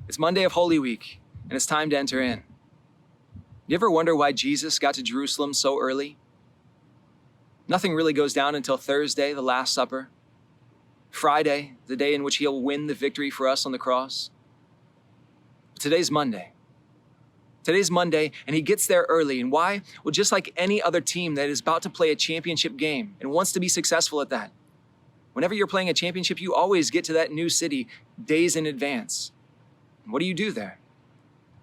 It's Monday of Holy Week, and it's time to enter in. You ever wonder why Jesus got to Jerusalem so early? Nothing really goes down until Thursday, the Last Supper. Friday, the day in which he'll win the victory for us on the cross. But today's Monday. Today's Monday, and he gets there early. And why? Well, just like any other team that is about to play a championship game and wants to be successful at that. Whenever you're playing a championship, you always get to that new city days in advance. What do you do there?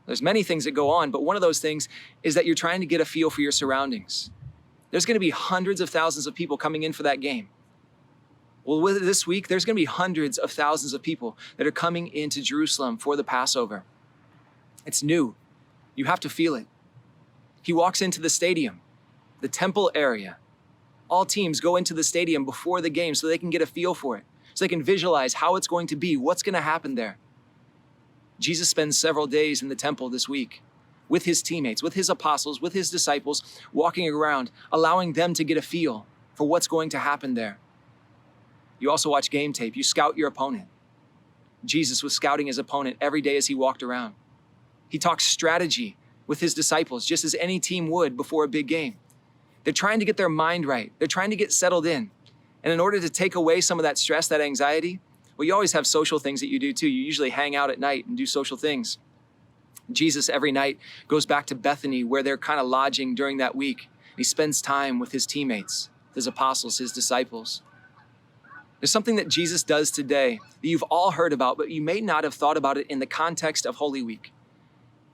There's many things that go on, but one of those things is that you're trying to get a feel for your surroundings. There's going to be hundreds of thousands of people coming in for that game. Well, with this week, there's going to be hundreds of thousands of people that are coming into Jerusalem for the Passover. It's new. You have to feel it. He walks into the stadium, the temple area. All teams go into the stadium before the game so they can get a feel for it, so they can visualize how it's going to be, what's going to happen there. Jesus spends several days in the temple this week with his teammates, with his apostles, with his disciples, walking around, allowing them to get a feel for what's going to happen there. You also watch game tape. You scout your opponent. Jesus was scouting his opponent every day as he walked around. He talks strategy with his disciples, just as any team would before a big game. They're trying to get their mind right. They're trying to get settled in. And in order to take away some of that stress, that anxiety, well, you always have social things that you do too. You usually hang out at night and do social things. Jesus every night goes back to Bethany where they're kind of lodging during that week. He spends time with his teammates, his apostles, his disciples. There's something that Jesus does today that you've all heard about, but you may not have thought about it in the context of Holy Week.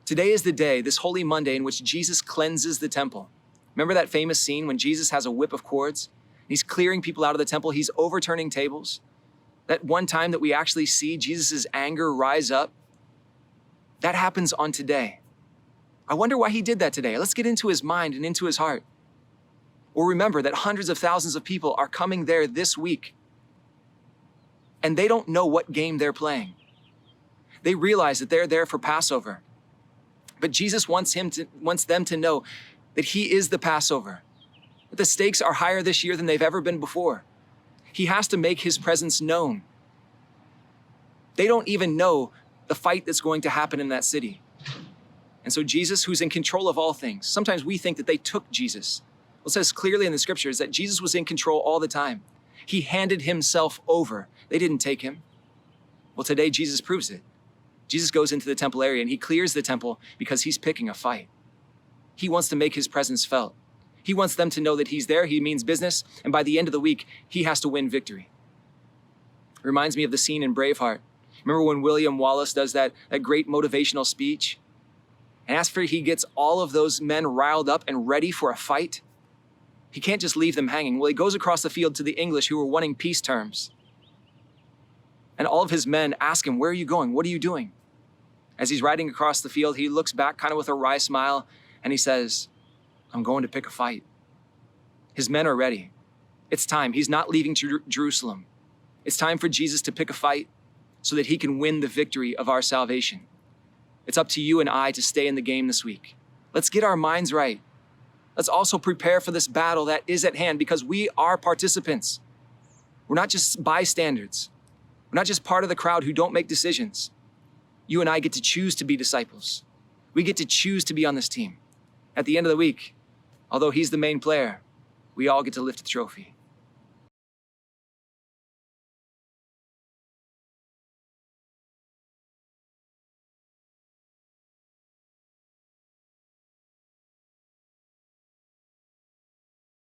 Today is the day, this Holy Monday, in which Jesus cleanses the temple. Remember that famous scene when Jesus has a whip of cords? He's clearing people out of the temple. He's overturning tables. That one time that we actually see Jesus' anger rise up, that happens on today. I wonder why he did that today. Let's get into his mind and into his heart. Well, remember that hundreds of thousands of people are coming there this week, and they don't know what game they're playing. They realize that they're there for Passover. But Jesus wants them to know that he is the Passover, that the stakes are higher this year than they've ever been before. He has to make his presence known. They don't even know the fight that's going to happen in that city. And so Jesus, who's in control of all things, sometimes we think that they took Jesus. Well, it says clearly in the scriptures that Jesus was in control all the time. He handed himself over. They didn't take him. Well, today Jesus proves it. Jesus goes into the temple area and he clears the temple because he's picking a fight. He wants to make his presence felt. He wants them to know that he's there, he means business, and by the end of the week, he has to win victory. It reminds me of the scene in Braveheart. Remember when William Wallace does that great motivational speech? And after he gets all of those men riled up and ready for a fight, he can't just leave them hanging. Well, he goes across the field to the English who were wanting peace terms. And all of his men ask him, "Where are you going? What are you doing?" As he's riding across the field, he looks back kind of with a wry smile and he says, "I'm going to pick a fight." His men are ready. It's time. He's not leaving Jerusalem. It's time for Jesus to pick a fight so that he can win the victory of our salvation. It's up to you and I to stay in the game this week. Let's get our minds right. Let's also prepare for this battle that is at hand because we are participants. We're not just bystanders. We're not just part of the crowd who don't make decisions. You and I get to choose to be disciples. We get to choose to be on this team. At the end of the week, although he's the main player, we all get to lift a trophy.